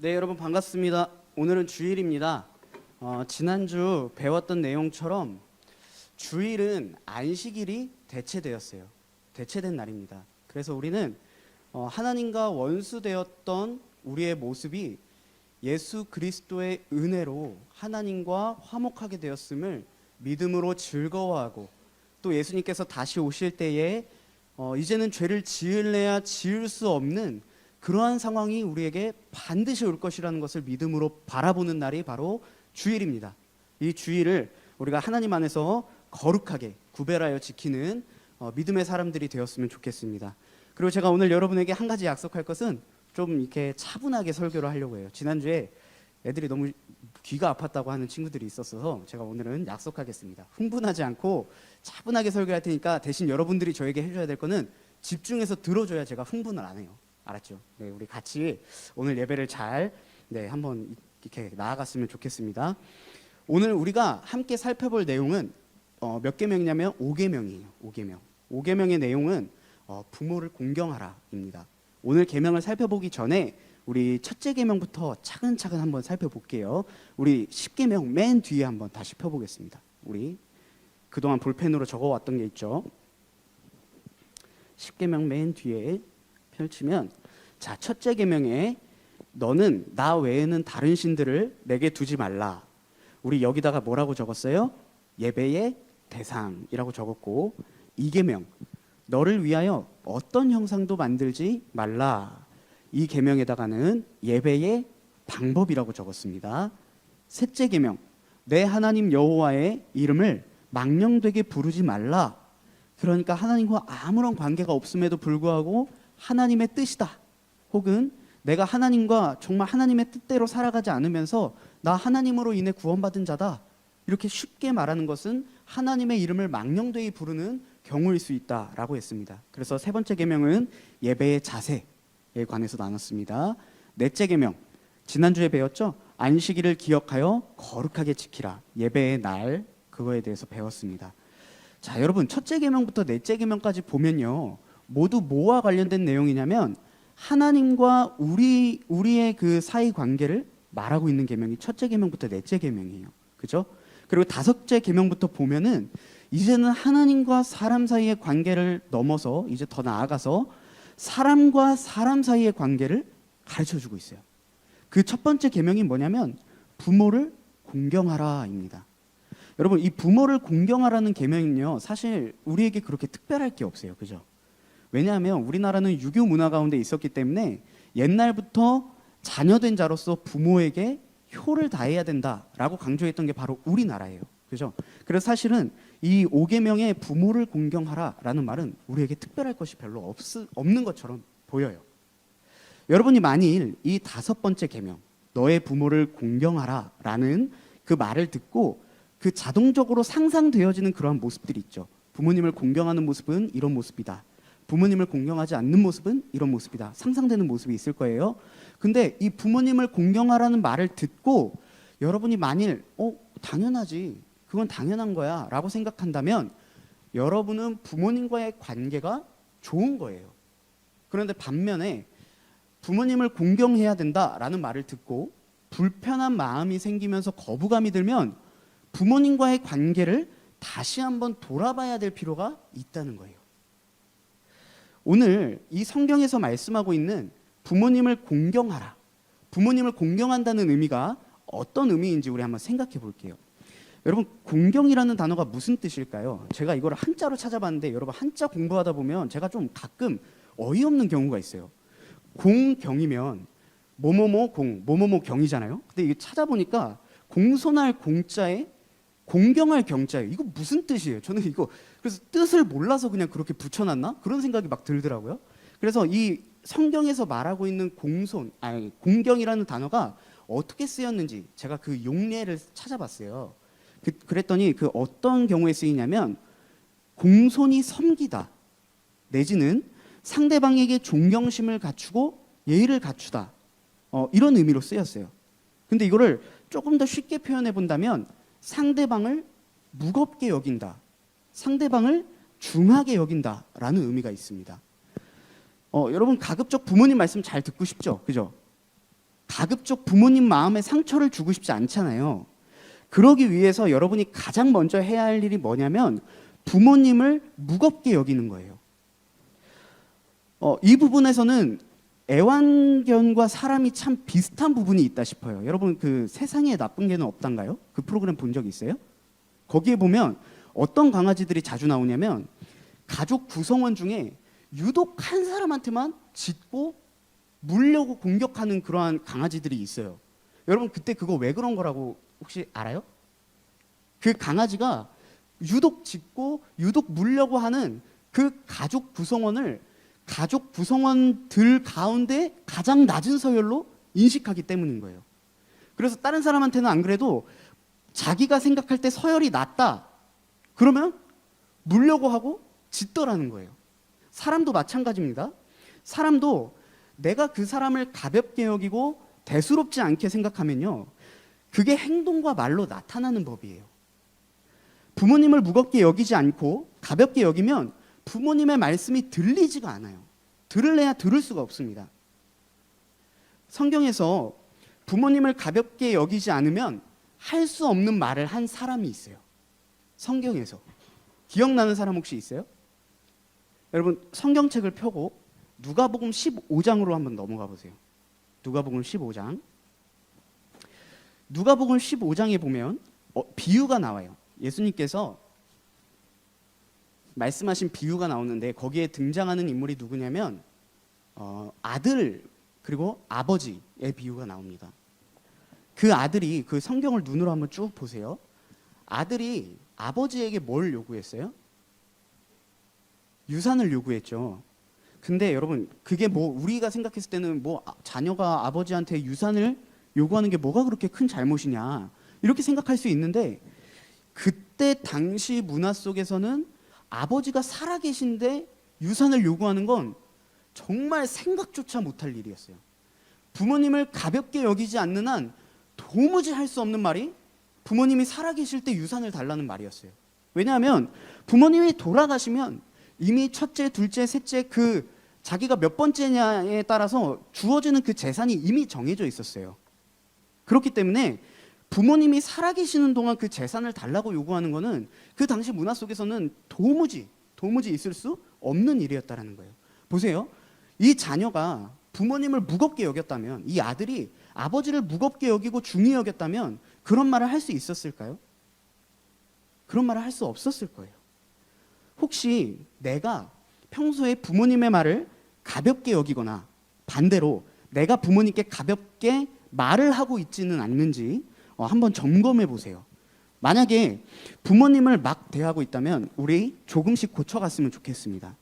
네, 여러분 반갑습니다. 오늘은 주일입니다. 지난주 배웠던 내용처럼 주일은 안식일이 대체되었어요. 대체된 날입니다. 그래서 우리는 하나님과 원수되었던 우리의 모습이 예수 그리스도의 은혜로 하나님과 화목하게 되었음을 믿음으로 즐거워하고, 또 예수님께서 다시 오실 때에 이제는 죄를 지을래야 지을 수 없는 그러한 상황이 우리에게 반드시 올 것이라는 것을 믿음으로 바라보는 날이 바로 주일입니다. 이 주일을 우리가 하나님 안에서 거룩하게 구별하여 지키는 믿음의 사람들이 되었으면 좋겠습니다. 그리고 제가 오늘 여러분에게 한 가지 약속할 것은 좀 이렇게 차분하게 설교를 하려고 해요. 지난주에 애들이 너무 귀가 아팠다고 하는 친구들이 있었어서 제가 오늘은 약속하겠습니다. 흥분하지 않고 차분하게 설교할 테니까 대신 여러분들이 저에게 해줘야 될 거는 집중해서 들어줘야 제가 흥분을 안 해요. 알았죠? 네, 우리 같이 오늘 예배를 잘 한번 이렇게 나아갔으면 좋겠습니다. 오늘 우리가 함께 살펴볼 내용은 몇 계명이냐면 5계명이에요. 5계명. 5계명의 내용은 부모를 공경하라입니다. 오늘 계명을 살펴보기 전에 우리 첫째 계명부터 차근차근 한번 살펴볼게요. 우리 10계명 맨 뒤에 한번 다시 펴보겠습니다. 우리 그동안 볼펜으로 적어왔던 게 있죠. 10계명 맨 뒤에 펼치면, 자, 첫째 계명에 너는 나 외에는 다른 신들을 내게 두지 말라. 우리 여기다가 뭐라고 적었어요? 예배의 대상이라고 적었고, 2계명 너를 위하여 어떤 형상도 만들지 말라. 이 계명에다가는 예배의 방법이라고 적었습니다. 셋째 계명 내 하나님 여호와의 이름을 망령되게 부르지 말라. 그러니까 하나님과 아무런 관계가 없음에도 불구하고 하나님의 뜻이다, 혹은 내가 하나님과 정말 하나님의 뜻대로 살아가지 않으면서 나 하나님으로 인해 구원받은 자다, 이렇게 쉽게 말하는 것은 하나님의 이름을 망령되이 부르는 경우일 수 있다라고 했습니다. 그래서 세 번째 계명은 예배의 자세에 관해서 나눴습니다. 넷째 계명 지난주에 배웠죠. 안식일을 기억하여 거룩하게 지키라. 예배의 날, 그거에 대해서 배웠습니다. 자, 여러분 첫째 계명부터 넷째 계명까지 보면요, 모두 뭐와 관련된 내용이냐면 하나님과 우리의 그 사이 관계를 말하고 있는 계명이 첫째 계명부터 넷째 계명이에요. 그죠? 그리고 다섯째 계명부터 보면은 이제는 하나님과 사람 사이의 관계를 넘어서 이제 더 나아가서 사람과 사람 사이의 관계를 가르쳐주고 있어요. 그 첫 번째 계명이 뭐냐면 부모를 공경하라입니다. 여러분, 이 부모를 공경하라는 계명은요, 사실 우리에게 그렇게 특별할 게 없어요. 그죠? 왜냐하면 우리나라는 유교 문화 가운데 있었기 때문에 옛날부터 자녀된 자로서 부모에게 효를 다해야 된다라고 강조했던 게 바로 우리나라예요. 그죠? 그래서 사실은 이 5계명의 부모를 공경하라라는 말은 우리에게 특별할 것이 별로 없는 것처럼 보여요. 여러분이 만일 이 다섯 번째 계명, 너의 부모를 공경하라라는 그 말을 듣고 그 자동적으로 상상되어지는 그러한 모습들이 있죠. 부모님을 공경하는 모습은 이런 모습이다, 부모님을 공경하지 않는 모습은 이런 모습이다, 상상되는 모습이 있을 거예요. 근데 이 부모님을 공경하라는 말을 듣고 여러분이 만일 당연하지, 그건 당연한 거야 라고 생각한다면 여러분은 부모님과의 관계가 좋은 거예요. 그런데 반면에 부모님을 공경해야 된다라는 말을 듣고 불편한 마음이 생기면서 거부감이 들면 부모님과의 관계를 다시 한번 돌아봐야 될 필요가 있다는 거예요. 오늘 이 성경에서 말씀하고 있는 부모님을 공경하라, 부모님을 공경한다는 의미가 어떤 의미인지 우리 한번 생각해 볼게요. 여러분, 공경이라는 단어가 무슨 뜻일까요? 제가 이걸 한자로 찾아봤는데 여러분, 한자 공부하다 보면 제가 좀 가끔 어이없는 경우가 있어요. 공경이면 뭐뭐뭐 공, 뭐뭐뭐 경이잖아요. 근데 이게 찾아보니까 공손할 공자에 공경할 경자예요. 이거 무슨 뜻이에요? 저는 이거 그래서 뜻을 몰라서 그냥 그렇게 붙여놨나? 그런 생각이 막 들더라고요. 그래서 이 성경에서 말하고 있는 공경이라는 단어가 어떻게 쓰였는지 제가 그 용례를 찾아봤어요. 그랬더니 그 어떤 경우에 쓰이냐면 공손히 섬기다, 내지는 상대방에게 존경심을 갖추고 예의를 갖추다, 이런 의미로 쓰였어요. 근데 이거를 조금 더 쉽게 표현해 본다면 상대방을 무겁게 여긴다, 상대방을 중하게 여긴다라는 의미가 있습니다. 여러분, 가급적 부모님 말씀 잘 듣고 싶죠? 그죠? 가급적 부모님 마음에 상처를 주고 싶지 않잖아요. 그러기 위해서 여러분이 가장 먼저 해야 할 일이 뭐냐면 부모님을 무겁게 여기는 거예요. 이 부분에서는 애완견과 사람이 참 비슷한 부분이 있다 싶어요. 여러분 그 세상에 나쁜 개는 없단가요? 그 프로그램 본 적 있어요? 거기에 보면 어떤 강아지들이 자주 나오냐면 가족 구성원 중에 유독 한 사람한테만 짖고 물려고 공격하는 그러한 강아지들이 있어요. 여러분 그때 그거 왜 그런 거라고 혹시 알아요? 그 강아지가 유독 짖고 유독 물려고 하는 그 가족 구성원을 가족 구성원들 가운데 가장 낮은 서열로 인식하기 때문인 거예요. 그래서 다른 사람한테는 안 그래도 자기가 생각할 때 서열이 낮다 그러면 물려고 하고 짖더라는 거예요. 사람도 마찬가지입니다. 사람도 내가 그 사람을 가볍게 여기고 대수롭지 않게 생각하면요, 그게 행동과 말로 나타나는 법이에요. 부모님을 무겁게 여기지 않고 가볍게 여기면 부모님의 말씀이 들리지가 않아요. 들을래야 들을 수가 없습니다. 성경에서 부모님을 가볍게 여기지 않으면 할 수 없는 말을 한 사람이 있어요. 성경에서. 기억나는 사람 혹시 있어요? 여러분 성경책을 펴고 누가복음 15장으로 한번 넘어가 보세요. 누가복음 15장. 누가복음 15장에 보면 비유가 나와요. 예수님께서 말씀하신 비유가 나오는데 거기에 등장하는 인물이 누구냐면 아들 그리고 아버지의 비유가 나옵니다. 그 아들이 그 성경을 눈으로 한번 쭉 보세요. 아들이 아버지에게 뭘 요구했어요? 유산을 요구했죠. 근데 여러분 그게 뭐 우리가 생각했을 때는 뭐 자녀가 아버지한테 유산을 요구하는 게 뭐가 그렇게 큰 잘못이냐 이렇게 생각할 수 있는데 그때 당시 문화 속에서는 아버지가 살아계신데 유산을 요구하는 건 정말 생각조차 못할 일이었어요. 부모님을 가볍게 여기지 않는 한 도무지 할 수 없는 말이 부모님이 살아계실 때 유산을 달라는 말이었어요. 왜냐하면 부모님이 돌아가시면 이미 첫째, 둘째, 셋째 그 자기가 몇 번째냐에 따라서 주어지는 그 재산이 이미 정해져 있었어요. 그렇기 때문에 부모님이 살아계시는 동안 그 재산을 달라고 요구하는 것은 그 당시 문화 속에서는 도무지 있을 수 없는 일이었다라는 거예요. 보세요. 이 자녀가 부모님을 무겁게 여겼다면, 이 아들이 아버지를 무겁게 여기고 중히 여겼다면 그런 말을 할 수 있었을까요? 그런 말을 할 수 없었을 거예요. 혹시 내가 평소에 부모님의 말을 가볍게 여기거나 반대로 내가 부모님께 가볍게 말을 하고 있지는 않는지 한번 점검해 보세요. 만약에 부모님을 막 대하고 있다면 우리 조금씩 고쳐갔으면 좋겠습니다.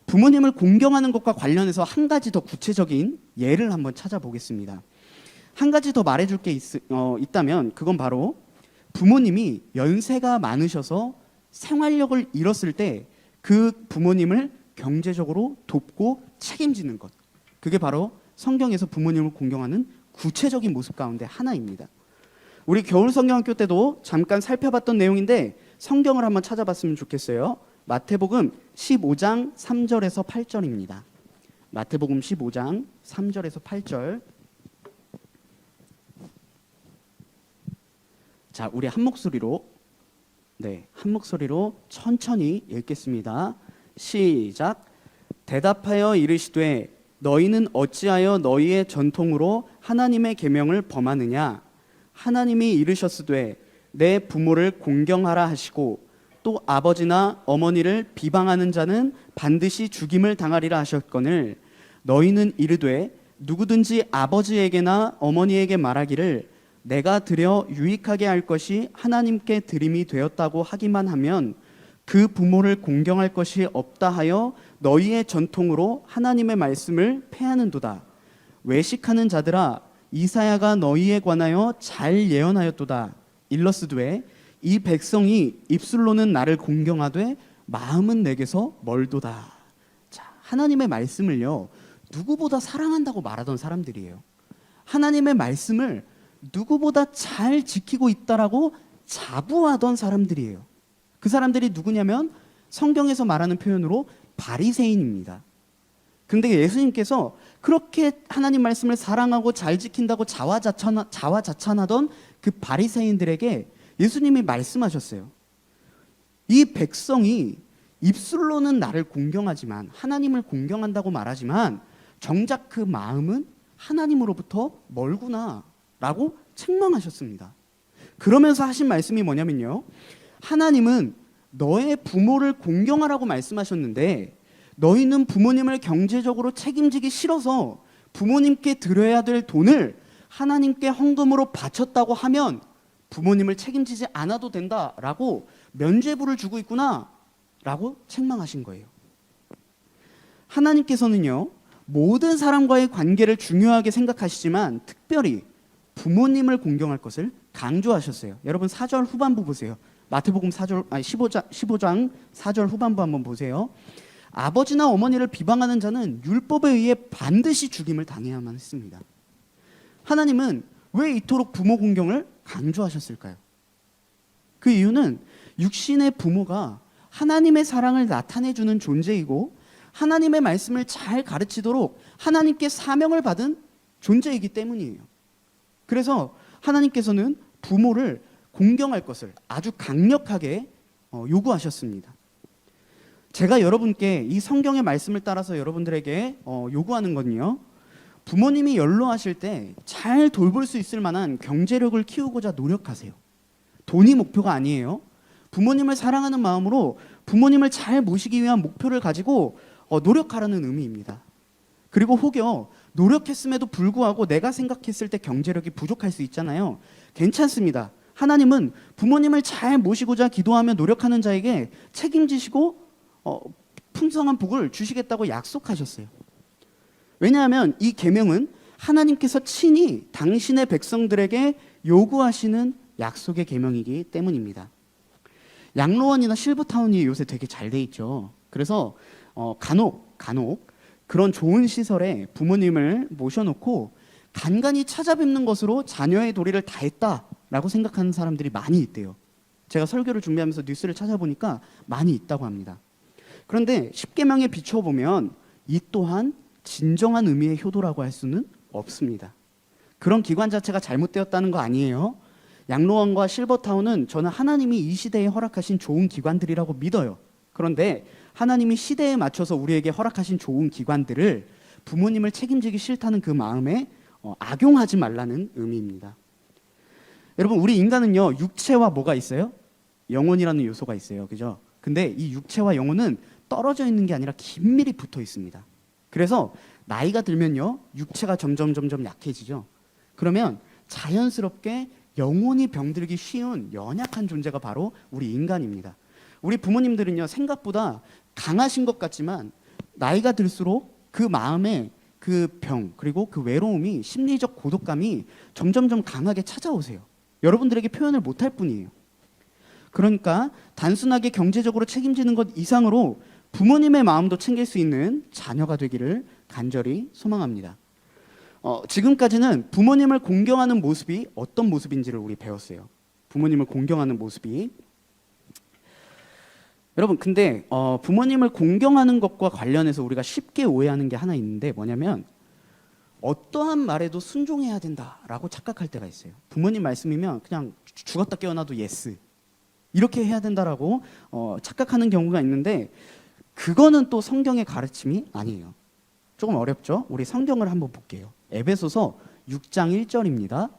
부모님을 공경하는 것과 관련해서 한 가지 더 구체적인 예를 한번 찾아보겠습니다. 한 가지 더 말해줄 게 있다면 그건 바로 부모님이 연세가 많으셔서 생활력을 잃었을 때 그 부모님을 경제적으로 돕고 책임지는 것. 그게 바로 성경에서 부모님을 공경하는 구체적인 모습 가운데 하나입니다. 우리 겨울 성경학교 때도 잠깐 살펴봤던 내용인데 성경을 한번 찾아봤으면 좋겠어요. 마태복음 15장 3절에서 8절입니다. 마태복음 15장 3절에서 8절. 자, 우리 한 목소리로 천천히 읽겠습니다. 시작. 대답하여 이르시되 너희는 어찌하여 너희의 전통으로 하나님의 계명을 범하느냐? 하나님이 이르셨으되 내 부모를 공경하라 하시고 또 아버지나 어머니를 비방하는 자는 반드시 죽임을 당하리라 하셨거늘 너희는 이르되 누구든지 아버지에게나 어머니에게 말하기를 내가 드려 유익하게 할 것이 하나님께 드림이 되었다고 하기만 하면 그 부모를 공경할 것이 없다 하여 너희의 전통으로 하나님의 말씀을 패하는도다. 외식하는 자들아 이사야가 너희에 관하여 잘 예언하였도다. 일러스되 이 백성이 입술로는 나를 공경하되 마음은 내게서 멀도다. 자, 하나님의 말씀을요 누구보다 사랑한다고 말하던 사람들이에요. 하나님의 말씀을 누구보다 잘 지키고 있다라고 자부하던 사람들이에요. 그 사람들이 누구냐면 성경에서 말하는 표현으로 바리새인입니다. 근데 예수님께서 그렇게 하나님 말씀을 사랑하고 잘 지킨다고 자화자찬하던 그 바리새인들에게 예수님이 말씀하셨어요. 이 백성이 입술로는 나를 공경하지만, 하나님을 공경한다고 말하지만 정작 그 마음은 하나님으로부터 멀구나 라고 책망하셨습니다. 그러면서 하신 말씀이 뭐냐면요, 하나님은 너의 부모를 공경하라고 말씀하셨는데 너희는 부모님을 경제적으로 책임지기 싫어서 부모님께 드려야 될 돈을 하나님께 헌금으로 바쳤다고 하면 부모님을 책임지지 않아도 된다라고 면죄부를 주고 있구나 라고 책망하신 거예요. 하나님께서는요, 모든 사람과의 관계를 중요하게 생각하시지만 특별히 부모님을 공경할 것을 강조하셨어요. 여러분 4절 후반부 보세요. 마태복음 15장 4절 후반부 한번 보세요. 아버지나 어머니를 비방하는 자는 율법에 의해 반드시 죽임을 당해야만 했습니다. 하나님은 왜 이토록 부모 공경을 강조하셨을까요? 그 이유는 육신의 부모가 하나님의 사랑을 나타내주는 존재이고 하나님의 말씀을 잘 가르치도록 하나님께 사명을 받은 존재이기 때문이에요. 그래서 하나님께서는 부모를 공경할 것을 아주 강력하게 요구하셨습니다. 제가 여러분께 이 성경의 말씀을 따라서 여러분들에게 요구하는 건요, 부모님이 연로하실 때 잘 돌볼 수 있을 만한 경제력을 키우고자 노력하세요. 돈이 목표가 아니에요. 부모님을 사랑하는 마음으로 부모님을 잘 모시기 위한 목표를 가지고 노력하라는 의미입니다. 그리고 혹여 노력했음에도 불구하고 내가 생각했을 때 경제력이 부족할 수 있잖아요. 괜찮습니다. 하나님은 부모님을 잘 모시고자 기도하며 노력하는 자에게 책임지시고 풍성한 복을 주시겠다고 약속하셨어요. 왜냐하면 이 계명은 하나님께서 친히 당신의 백성들에게 요구하시는 약속의 계명이기 때문입니다. 양로원이나 실버타운이 요새 되게 잘 돼 있죠. 그래서 간혹 그런 좋은 시설에 부모님을 모셔놓고 간간히 찾아뵙는 것으로 자녀의 도리를 다했다라고 생각하는 사람들이 많이 있대요. 제가 설교를 준비하면서 뉴스를 찾아보니까 많이 있다고 합니다. 그런데 십계명에 비춰보면 이 또한 진정한 의미의 효도라고 할 수는 없습니다. 그런 기관 자체가 잘못되었다는 거 아니에요. 양로원과 실버타운은 저는 하나님이 이 시대에 허락하신 좋은 기관들이라고 믿어요. 그런데 하나님이 시대에 맞춰서 우리에게 허락하신 좋은 기관들을 부모님을 책임지기 싫다는 그 마음에 악용하지 말라는 의미입니다. 여러분, 우리 인간은요, 육체와 뭐가 있어요? 영혼이라는 요소가 있어요. 그죠? 근데 이 육체와 영혼은 떨어져 있는 게 아니라 긴밀히 붙어 있습니다. 그래서 나이가 들면요, 육체가 점점 약해지죠. 그러면 자연스럽게 영혼이 병들기 쉬운 연약한 존재가 바로 우리 인간입니다. 우리 부모님들은요, 생각보다 강하신 것 같지만 나이가 들수록 그 마음에 그 병, 그리고 그 외로움이, 심리적 고독감이 점점 강하게 찾아오세요. 여러분들에게 표현을 못할 뿐이에요. 그러니까 단순하게 경제적으로 책임지는 것 이상으로 부모님의 마음도 챙길 수 있는 자녀가 되기를 간절히 소망합니다. 지금까지는 부모님을 공경하는 모습이 어떤 모습인지를 우리 배웠어요. 부모님을 공경하는 모습이. 여러분, 근데 부모님을 공경하는 것과 관련해서 우리가 쉽게 오해하는 게 하나 있는데 뭐냐면 어떠한 말에도 순종해야 된다라고 착각할 때가 있어요. 부모님 말씀이면 그냥 죽었다 깨어나도 예스, 이렇게 해야 된다라고 착각하는 경우가 있는데 그거는 또 성경의 가르침이 아니에요. 조금 어렵죠? 우리 성경을 한번 볼게요. 에베소서 6장 1절입니다.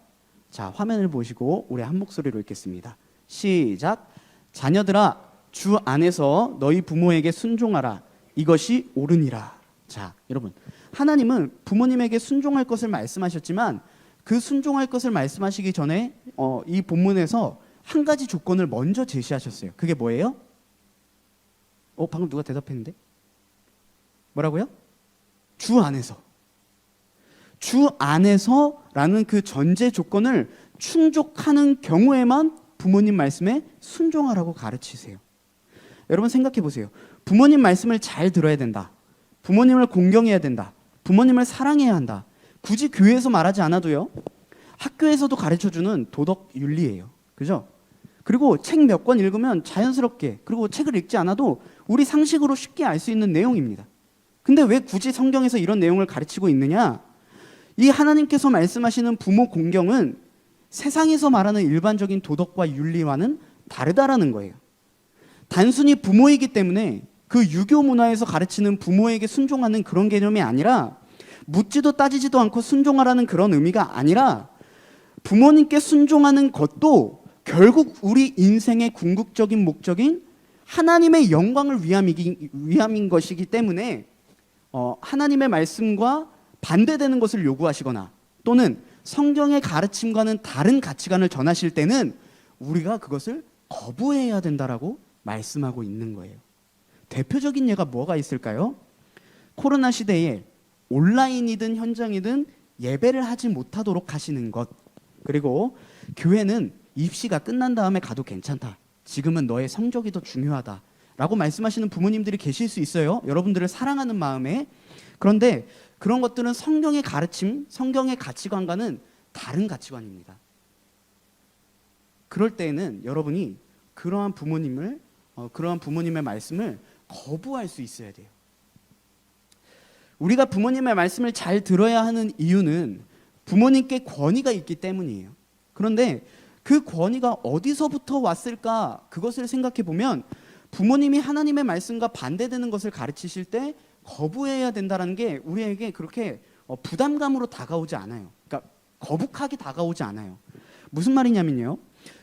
자, 화면을 보시고 우리 한 목소리로 읽겠습니다. 시작. 자녀들아, 주 안에서 너희 부모에게 순종하라. 이것이 옳으니라. 자, 여러분, 하나님은 부모님에게 순종할 것을 말씀하셨지만 그 순종할 것을 말씀하시기 전에 이 본문에서 한 가지 조건을 먼저 제시하셨어요. 그게 뭐예요? 방금 누가 대답했는데? 뭐라고요? 주 안에서. 주 안에서라는 그 전제 조건을 충족하는 경우에만 부모님 말씀에 순종하라고 가르치세요. 여러분 생각해 보세요. 부모님 말씀을 잘 들어야 된다. 부모님을 공경해야 된다. 부모님을 사랑해야 한다. 굳이 교회에서 말하지 않아도요, 학교에서도 가르쳐주는 도덕 윤리예요. 그죠? 그리고 책 몇 권 읽으면 자연스럽게, 그리고 책을 읽지 않아도 우리 상식으로 쉽게 알 수 있는 내용입니다. 근데 왜 굳이 성경에서 이런 내용을 가르치고 있느냐? 이 하나님께서 말씀하시는 부모 공경은 세상에서 말하는 일반적인 도덕과 윤리와는 다르다라는 거예요. 단순히 부모이기 때문에 그 유교 문화에서 가르치는 부모에게 순종하는 그런 개념이 아니라, 묻지도 따지지도 않고 순종하라는 그런 의미가 아니라, 부모님께 순종하는 것도 결국 우리 인생의 궁극적인 목적인 하나님의 영광을 위함인 것이기 때문에 하나님의 말씀과 반대되는 것을 요구하시거나 또는 성경의 가르침과는 다른 가치관을 전하실 때는 우리가 그것을 거부해야 된다라고 말씀하고 있는 거예요. 대표적인 예가 뭐가 있을까요? 코로나 시대에 온라인이든 현장이든 예배를 하지 못하도록 하시는 것, 그리고 교회는 입시가 끝난 다음에 가도 괜찮다, 지금은 너의 성적이 더 중요하다 라고 말씀하시는 부모님들이 계실 수 있어요. 여러분들을 사랑하는 마음에. 그런데 그런 것들은 성경의 가르침, 성경의 가치관과는 다른 가치관입니다. 그럴 때에는 여러분이 그러한 부모님의 말씀을 거부할 수 있어야 돼요. 우리가 부모님의 말씀을 잘 들어야 하는 이유는 부모님께 권위가 있기 때문이에요. 그런데 그 권위가 어디서부터 왔을까? 그것을 생각해 보면 부모님이 하나님의 말씀과 반대되는 것을 가르치실 때 거부해야 된다는 게 우리에게 그렇게 부담감으로 다가오지 않아요. 그러니까 거북하게 다가오지 않아요. 무슨 말이냐면요,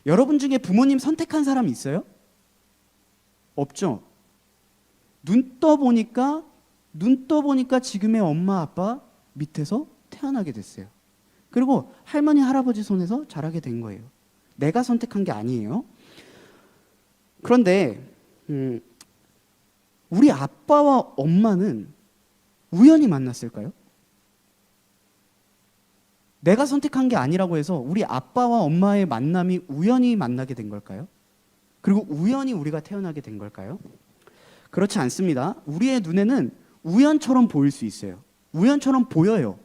여러분 중에 부모님 선택한 사람 있어요? 없죠. 눈 떠보니까 지금의 엄마 아빠 밑에서 태어나게 됐어요. 그리고 할머니 할아버지 손에서 자라게 된 거예요. 내가 선택한 게 아니에요. 그런데 우리 아빠와 엄마는 우연히 만났을까요? 내가 선택한 게 아니라고 해서 우리 아빠와 엄마의 만남이 우연히 만나게 된 걸까요? 그리고 우연히 우리가 태어나게 된 걸까요? 그렇지 않습니다. 우리의 눈에는 우연처럼 보일 수 있어요. 우연처럼 보여요.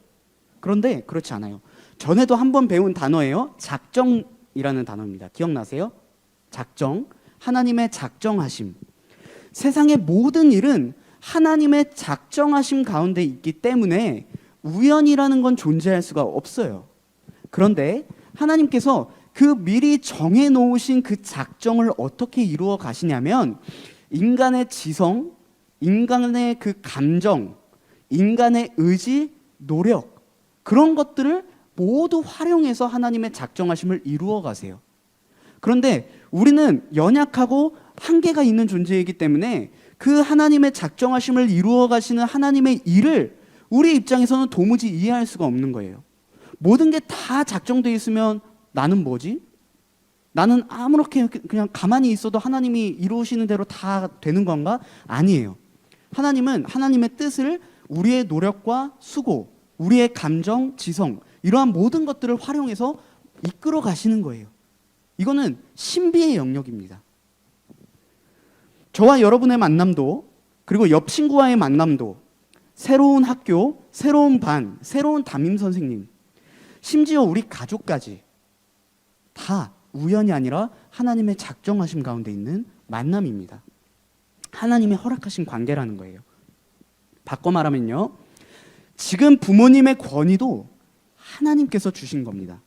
그런데 그렇지 않아요. 전에도 한번 배운 단어예요. 작정이라는 단어입니다. 기억나세요? 작정. 하나님의 작정하심. 세상의 모든 일은 하나님의 작정하심 가운데 있기 때문에 우연이라는 건 존재할 수가 없어요. 그런데 하나님께서 그 미리 정해놓으신 그 작정을 어떻게 이루어 가시냐면, 인간의 지성, 인간의 그 감정, 인간의 의지, 노력, 그런 것들을 모두 활용해서 하나님의 작정하심을 이루어 가세요. 그런데 우리는 연약하고 한계가 있는 존재이기 때문에 그 하나님의 작정하심을 이루어 가시는 하나님의 일을 우리 입장에서는 도무지 이해할 수가 없는 거예요. 모든 게 다 작정되어 있으면 나는 뭐지? 나는 아무렇게 그냥 가만히 있어도 하나님이 이루시는 대로 다 되는 건가? 아니에요. 하나님은 하나님의 뜻을 우리의 노력과 수고, 우리의 감정, 지성, 이러한 모든 것들을 활용해서 이끌어 가시는 거예요. 이거는 신비의 영역입니다. 저와 여러분의 만남도, 그리고 옆 친구와의 만남도, 새로운 학교, 새로운 반, 새로운 담임 선생님, 심지어 우리 가족까지 다 우연이 아니라 하나님의 작정하심 가운데 있는 만남입니다. 하나님의 허락하신 관계라는 거예요. 바꿔 말하면요, 지금 부모님의 권위도 하나님께서 주신 겁니다.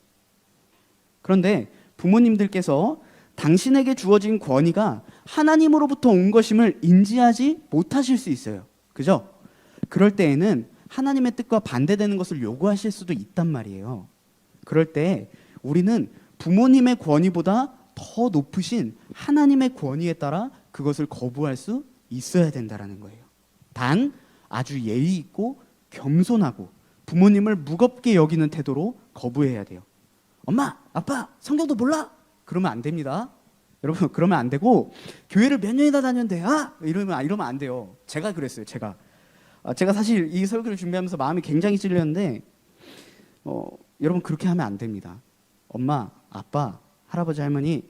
그런데 부모님들께서 당신에게 주어진 권위가 하나님으로부터 온 것임을 인지하지 못하실 수 있어요. 그죠? 그럴 때에는 하나님의 뜻과 반대되는 것을 요구하실 수도 있단 말이에요. 그럴 때 우리는 부모님의 권위보다 더 높으신 하나님의 권위에 따라 그것을 거부할 수 있어야 된다는 거예요. 단 아주 예의 있고 겸손하고 부모님을 무겁게 여기는 태도로 거부해야 돼요. 엄마, 아빠, 성경도 몰라? 그러면 안 됩니다. 여러분, 그러면 안 되고, 교회를 몇 년이나 다녔는데 이러면 안 돼요. 제가 그랬어요. 제가 사실 이 설교를 준비하면서 마음이 굉장히 찔렸는데, 여러분, 그렇게 하면 안 됩니다. 엄마, 아빠, 할아버지, 할머니,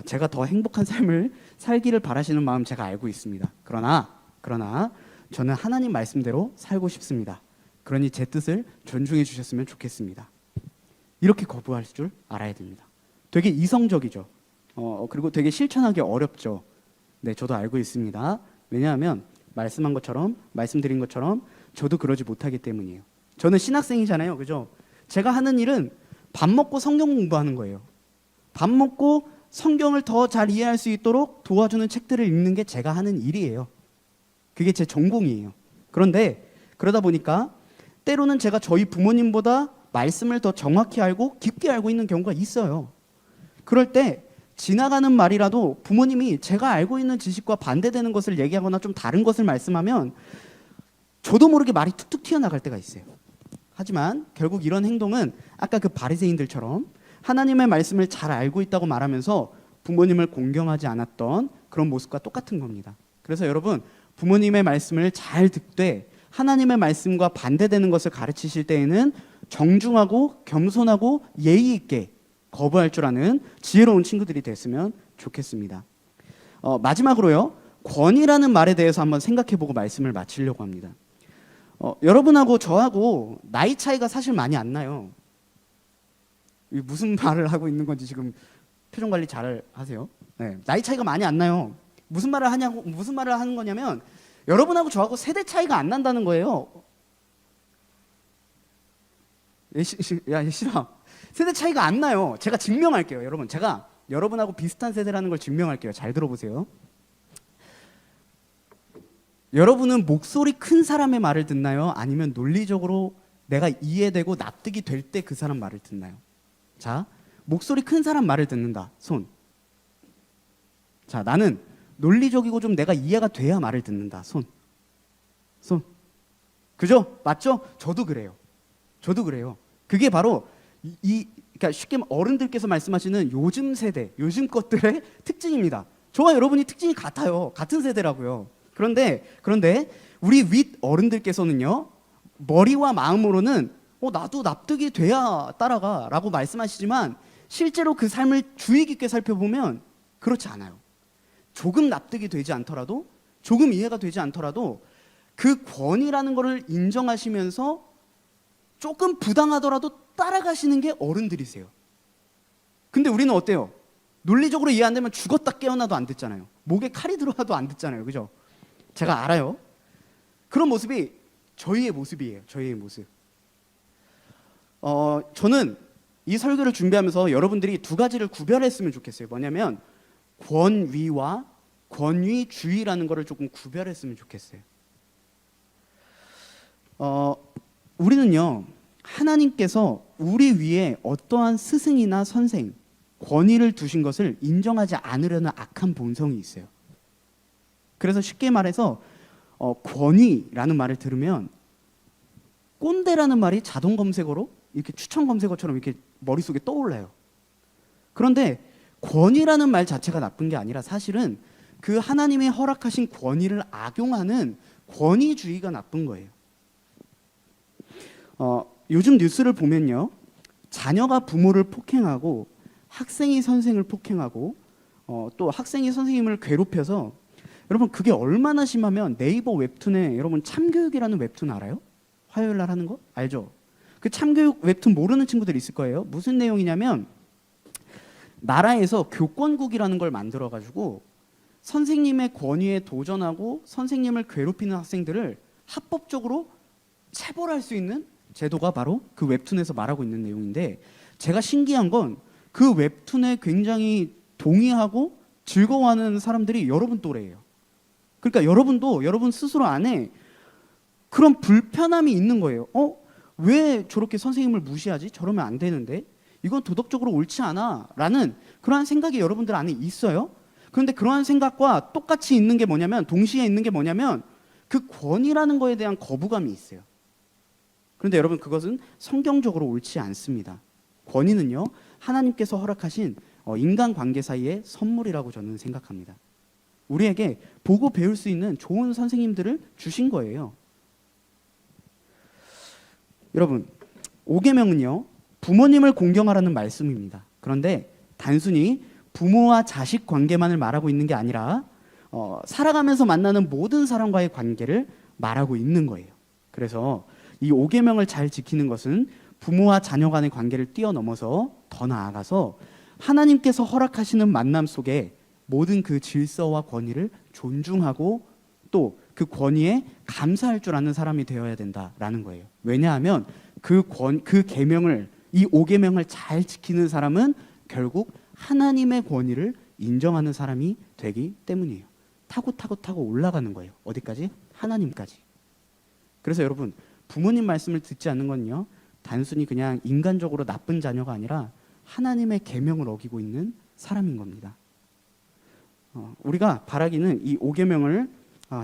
제가 더 행복한 삶을 살기를 바라시는 마음 제가 알고 있습니다. 그러나 저는 하나님 말씀대로 살고 싶습니다. 그러니 제 뜻을 존중해 주셨으면 좋겠습니다. 이렇게 거부할 줄 알아야 됩니다. 되게 이성적이죠. 그리고 되게 실천하기 어렵죠. 네, 저도 알고 있습니다. 왜냐하면 말씀드린 것처럼 저도 그러지 못하기 때문이에요. 저는 신학생이잖아요. 그죠? 제가 하는 일은 밥 먹고 성경 공부하는 거예요. 밥 먹고 성경을 더 잘 이해할 수 있도록 도와주는 책들을 읽는 게 제가 하는 일이에요. 그게 제 전공이에요. 그런데 그러다 보니까 때로는 제가 저희 부모님보다 말씀을 더 정확히 알고 깊게 알고 있는 경우가 있어요. 그럴 때 지나가는 말이라도 부모님이 제가 알고 있는 지식과 반대되는 것을 얘기하거나 좀 다른 것을 말씀하면 저도 모르게 말이 툭툭 튀어나갈 때가 있어요. 하지만 결국 이런 행동은 아까 그 바리새인들처럼 하나님의 말씀을 잘 알고 있다고 말하면서 부모님을 공경하지 않았던 그런 모습과 똑같은 겁니다. 그래서 여러분, 부모님의 말씀을 잘 듣되 하나님의 말씀과 반대되는 것을 가르치실 때에는 정중하고 겸손하고 예의 있게 거부할 줄 아는 지혜로운 친구들이 됐으면 좋겠습니다. 마지막으로요, 권위라는 말에 대해서 한번 생각해보고 말씀을 마치려고 합니다. 여러분하고 저하고 나이 차이가 사실 많이 안 나요. 무슨 말을 하고 있는 건지 지금 표정 관리 잘 하세요. 네, 나이 차이가 많이 안 나요. 무슨 말을 하는 거냐면 여러분하고 저하고 세대 차이가 안 난다는 거예요. 야, 싫어. 세대 차이가 안 나요. 제가 증명할게요, 여러분. 제가 여러분하고 비슷한 세대라는 걸 증명할게요. 잘 들어보세요. 여러분은 목소리 큰 사람의 말을 듣나요? 아니면 논리적으로 내가 이해되고 납득이 될 때 그 사람 말을 듣나요? 자, 목소리 큰 사람 말을 듣는다. 손. 자, 나는 논리적이고 좀 내가 이해가 돼야 말을 듣는다. 손. 그죠? 맞죠? 저도 그래요. 그게 바로 그러니까 쉽게 어른들께서 말씀하시는 요즘 세대, 요즘 것들의 특징입니다. 저와 여러분이 특징이 같아요. 같은 세대라고요. 그런데 우리 윗 어른들께서는요, 머리와 마음으로는 나도 납득이 돼야 따라가라고 말씀하시지만 실제로 그 삶을 주의 깊게 살펴보면 그렇지 않아요. 조금 납득이 되지 않더라도, 조금 이해가 되지 않더라도 그 권위라는 것을 인정하시면서 조금 부당하더라도 따라가시는 게 어른들이세요. 근데 우리는 어때요? 논리적으로 이해 안 되면 죽었다 깨어나도 안 듣잖아요. 목에 칼이 들어와도 안 듣잖아요. 그죠? 제가 알아요. 그런 모습이 저희의 모습이에요. 저희의 모습. 저는 이 설교를 준비하면서 여러분들이 두 가지를 구별했으면 좋겠어요. 뭐냐면 권위와 권위주의라는 것을 조금 구별했으면 좋겠어요. 우리는요, 하나님께서 우리 위에 어떠한 스승이나 선생, 권위를 두신 것을 인정하지 않으려는 악한 본성이 있어요. 그래서 쉽게 말해서 권위라는 말을 들으면 꼰대라는 말이 자동 검색어로 이렇게 추천 검색어처럼 이렇게 머릿속에 떠올라요. 그런데 권위라는 말 자체가 나쁜 게 아니라 사실은 그 하나님의 허락하신 권위를 악용하는 권위주의가 나쁜 거예요. 요즘 뉴스를 보면요, 자녀가 부모를 폭행하고 학생이 선생을 폭행하고 또 학생이 선생님을 괴롭혀서, 여러분 그게 얼마나 심하면 네이버 웹툰에 여러분 참교육이라는 웹툰 알아요? 화요일 날 하는 거? 알죠? 그 참교육 웹툰 모르는 친구들 있을 거예요. 무슨 내용이냐면 나라에서 교권국이라는 걸 만들어 가지고 선생님의 권위에 도전하고 선생님을 괴롭히는 학생들을 합법적으로 체벌할 수 있는 제도가 바로 그 웹툰에서 말하고 있는 내용인데, 제가 신기한 건 그 웹툰에 굉장히 동의하고 즐거워하는 사람들이 여러분 또래예요. 그러니까 여러분도 여러분 스스로 안에 그런 불편함이 있는 거예요. 왜 저렇게 선생님을 무시하지? 저러면 안 되는데? 이건 도덕적으로 옳지 않아 라는 그러한 생각이 여러분들 안에 있어요. 그런데 그러한 생각과 똑같이 있는 게 뭐냐면, 동시에 있는 게 뭐냐면 그 권위라는 거에 대한 거부감이 있어요. 그런데 여러분, 그것은 성경적으로 옳지 않습니다. 권위는요, 하나님께서 허락하신 인간관계 사이의 선물이라고 저는 생각합니다. 우리에게 보고 배울 수 있는 좋은 선생님들을 주신 거예요. 여러분, 5계명은요, 부모님을 공경하라는 말씀입니다. 그런데 단순히 부모와 자식 관계만을 말하고 있는 게 아니라 살아가면서 만나는 모든 사람과의 관계를 말하고 있는 거예요. 그래서 이 5계명을 잘 지키는 것은 부모와 자녀 간의 관계를 뛰어넘어서 더 나아가서 하나님께서 허락하시는 만남 속에 모든 그 질서와 권위를 존중하고 또 그 권위에 감사할 줄 아는 사람이 되어야 된다라는 거예요. 왜냐하면 그 계명을, 이 5계명을 잘 지키는 사람은 결국 하나님의 권위를 인정하는 사람이 되기 때문이에요. 타고 올라가는 거예요. 어디까지? 하나님까지. 그래서 여러분, 부모님 말씀을 듣지 않는 건요, 단순히 그냥 인간적으로 나쁜 자녀가 아니라 하나님의 계명을 어기고 있는 사람인 겁니다. 우리가 바라기는 이 5계명을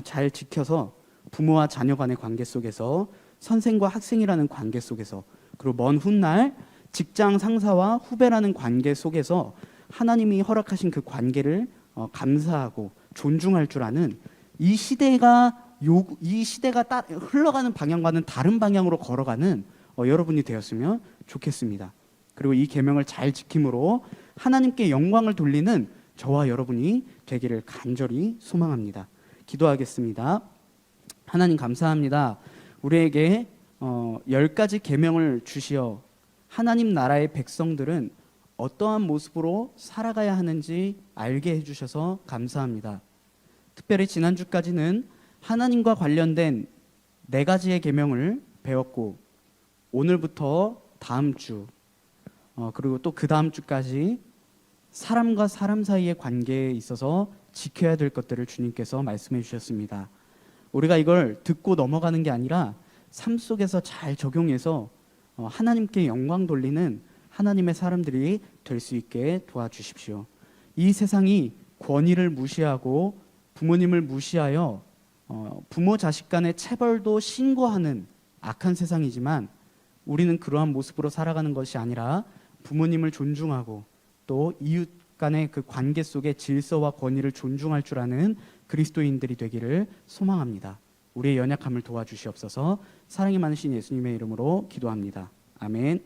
잘 지켜서 부모와 자녀 간의 관계 속에서, 선생과 학생이라는 관계 속에서, 그리고 먼 훗날 직장 상사와 후배라는 관계 속에서 하나님이 허락하신 그 관계를 감사하고 존중할 줄 아는, 이 시대가 흘러가는 방향과는 다른 방향으로 걸어가는 여러분이 되었으면 좋겠습니다. 그리고 이 계명을 잘 지킴으로 하나님께 영광을 돌리는 저와 여러분이 되기를 간절히 소망합니다. 기도하겠습니다. 하나님 감사합니다. 우리에게 10가지 계명을 주시어 하나님 나라의 백성들은 어떠한 모습으로 살아가야 하는지 알게 해주셔서 감사합니다. 특별히 지난주까지는 하나님과 관련된 4가지의 계명을 배웠고, 오늘부터 다음 주 그리고 또 그 다음 주까지 사람과 사람 사이의 관계에 있어서 지켜야 될 것들을 주님께서 말씀해 주셨습니다. 우리가 이걸 듣고 넘어가는 게 아니라 삶 속에서 잘 적용해서 하나님께 영광 돌리는 하나님의 사람들이 될 수 있게 도와주십시오. 이 세상이 권위를 무시하고 부모님을 무시하여 부모 자식 간의 체벌도 신고하는 악한 세상이지만, 우리는 그러한 모습으로 살아가는 것이 아니라 부모님을 존중하고 또 이웃 간의 그 관계 속의 질서와 권위를 존중할 줄 아는 그리스도인들이 되기를 소망합니다. 우리의 연약함을 도와주시옵소서. 사랑이 많으신 예수님의 이름으로 기도합니다. 아멘.